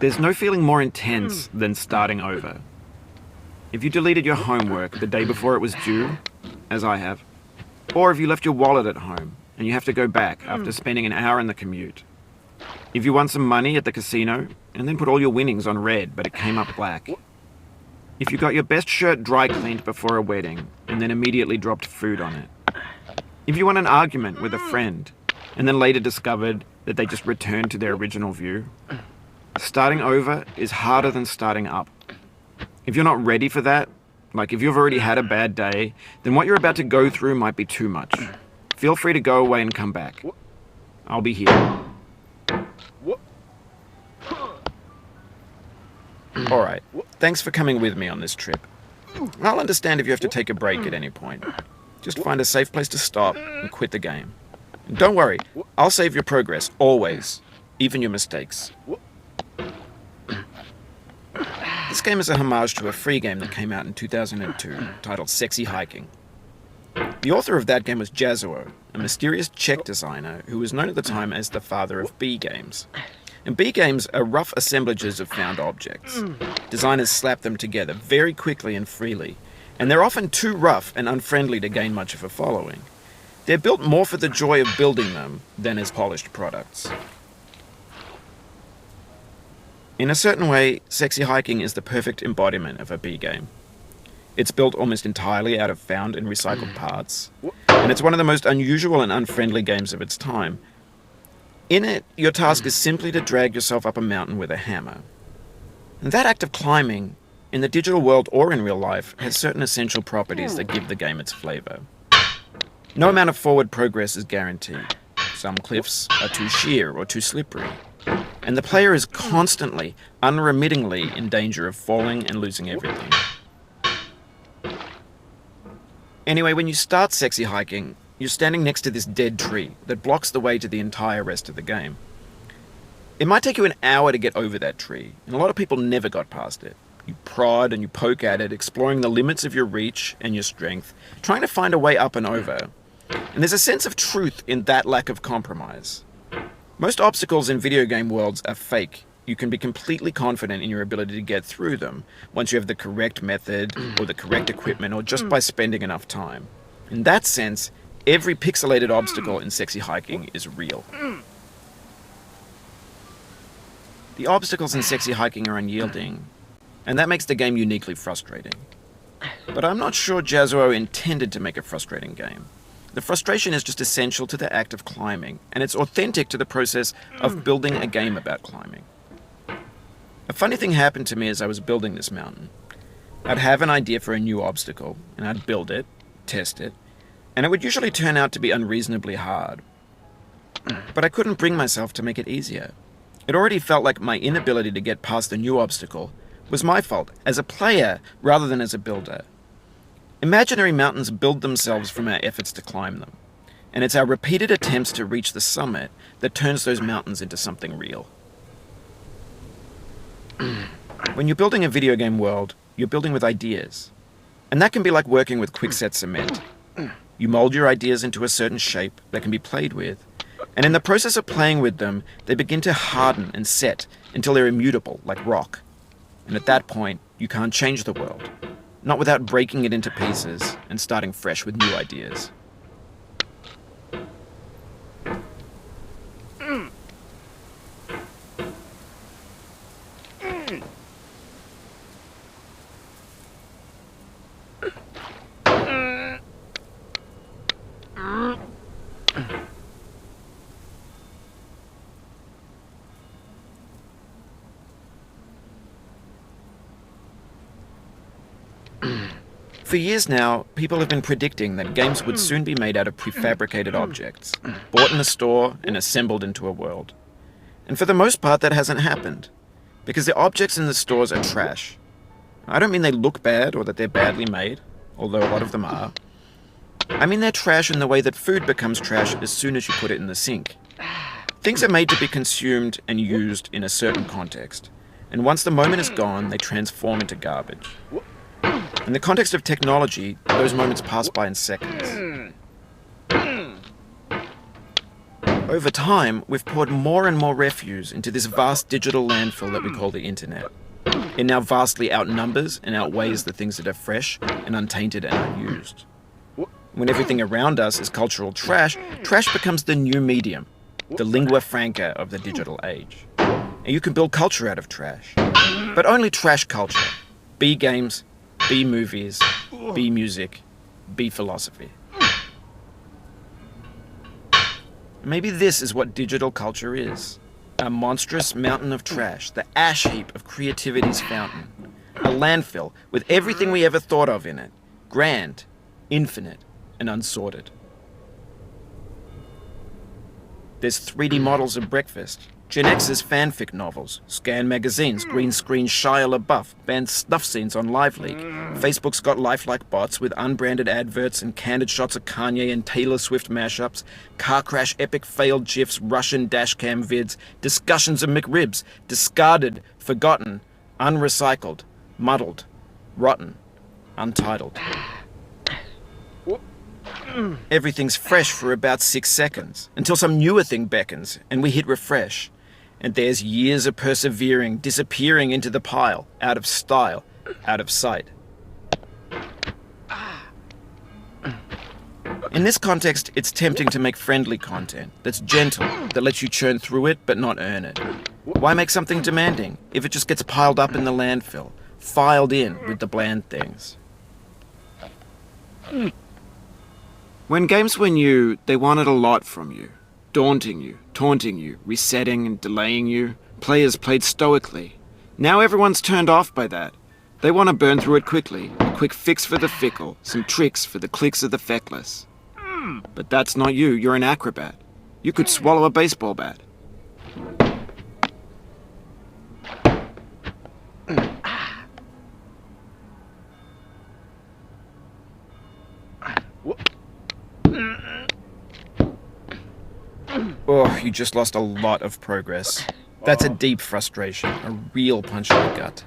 There's no feeling more intense than starting over. If you deleted your homework the day before it was due, as I have, or if you left your wallet at home and you have to go back after spending an hour in the commute. If you won some money at the casino and then put all your winnings on red but it came up black. If you got your best shirt dry cleaned before a wedding and then immediately dropped food on it. If you won an argument with a friend and then later discovered that they just returned to their original view. Starting over is harder than starting up. If you're not ready for that, like if you've already had a bad day, then what you're about to go through might be too much. Feel free to go away and come back. I'll be here. Alright, thanks for coming with me on this trip. I'll understand if you have to take a break at any point. Just find a safe place to stop and quit the game. And don't worry, I'll save your progress, always. Even your mistakes. This game is a homage to a free game that came out in 2002, titled Sexy Hiking. The author of that game was Jazzuo, a mysterious Czech designer who was known at the time as the father of B games. And B games are rough assemblages of found objects. Designers slap them together very quickly and freely, and they're often too rough and unfriendly to gain much of a following. They're built more for the joy of building them than as polished products. In a certain way, Sexy Hiking is the perfect embodiment of a B game. It's built almost entirely out of found and recycled parts, and it's one of the most unusual and unfriendly games of its time. In it, your task is simply to drag yourself up a mountain with a hammer. And that act of climbing, in the digital world or in real life, has certain essential properties that give the game its flavor. No amount of forward progress is guaranteed. Some cliffs are too sheer or too slippery. And the player is constantly, unremittingly in danger of falling and losing everything. Anyway, when you start Sexy Hiking, you're standing next to this dead tree that blocks the way to the entire rest of the game. It might take you an hour to get over that tree, and a lot of people never got past it. You prod and you poke at it, exploring the limits of your reach and your strength, trying to find a way up and over. And there's a sense of truth in that lack of compromise. Most obstacles in video game worlds are fake. You can be completely confident in your ability to get through them once you have the correct method or the correct equipment or just by spending enough time. In that sense, every pixelated obstacle in Sexy Hiking is real. The obstacles in Sexy Hiking are unyielding, and that makes the game uniquely frustrating. But I'm not sure Jazzuo intended to make a frustrating game. The frustration is just essential to the act of climbing, and it's authentic to the process of building a game about climbing. A funny thing happened to me as I was building this mountain. I'd have an idea for a new obstacle, and I'd build it, test it, and it would usually turn out to be unreasonably hard. But I couldn't bring myself to make it easier. It already felt like my inability to get past the new obstacle was my fault, as a player rather than as a builder. Imaginary mountains build themselves from our efforts to climb them, and it's our repeated attempts to reach the summit that turns those mountains into something real. When you're building a video game world, you're building with ideas, and that can be like working with quickset cement. You mold your ideas into a certain shape that can be played with, and in the process of playing with them, they begin to harden and set until they're immutable, like rock. And at that point, you can't change the world. Not without breaking it into pieces and starting fresh with new ideas. For years now, people have been predicting that games would soon be made out of prefabricated objects, bought in a store and assembled into a world. And for the most part, that hasn't happened, because the objects in the stores are trash. I don't mean they look bad or that they're badly made, although a lot of them are. I mean they're trash in the way that food becomes trash as soon as you put it in the sink. Things are made to be consumed and used in a certain context, and once the moment is gone, they transform into garbage. In the context of technology, those moments pass by in seconds. Over time, we've poured more and more refuse into this vast digital landfill that we call the internet. It now vastly outnumbers and outweighs the things that are fresh and untainted and unused. When everything around us is cultural trash, trash becomes the new medium, the lingua franca of the digital age. And you can build culture out of trash. But only trash culture. Be games, be movies, be music, be philosophy. Maybe this is what digital culture is. A monstrous mountain of trash, the ash heap of creativity's fountain. A landfill with everything we ever thought of in it. Grand, infinite, and unsorted. There's 3D models of breakfast, Gen X's fanfic novels, scan magazines, green screen Shia LaBeouf, banned snuff scenes on LiveLeak. Facebook's got lifelike bots with unbranded adverts and candid shots of Kanye and Taylor Swift mashups, car crash epic failed GIFs, Russian dashcam vids, discussions of McRibs, discarded, forgotten, unrecycled, muddled, rotten, untitled. Everything's fresh for about 6 seconds, until some newer thing beckons, and we hit refresh. And there's years of persevering, disappearing into the pile, out of style, out of sight. In this context, it's tempting to make friendly content that's gentle, that lets you churn through it but not earn it. Why make something demanding if it just gets piled up in the landfill, filed in with the bland things? When games were new, they wanted a lot from you. Daunting you, taunting you, resetting and delaying you. Players played stoically. Now everyone's turned off by that. They want to burn through it quickly. A quick fix for the fickle, some tricks for the clicks of the feckless. But that's not you, you're an acrobat. You could swallow a baseball bat. Oh, you just lost a lot of progress. That's a deep frustration, a real punch in the gut.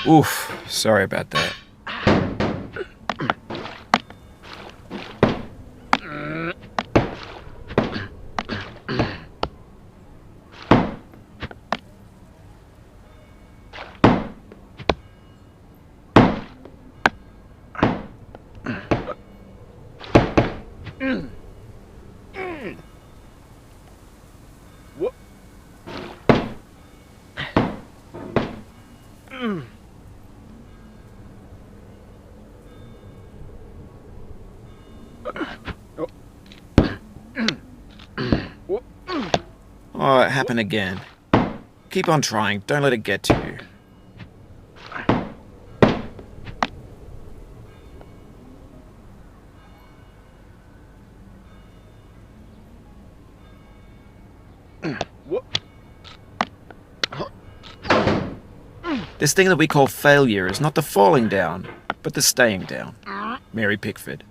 Oof, sorry about that. Oh, it happened again. Keep on trying, don't let it get to you. This thing that we call failure is not the falling down, but the staying down. Mary Pickford.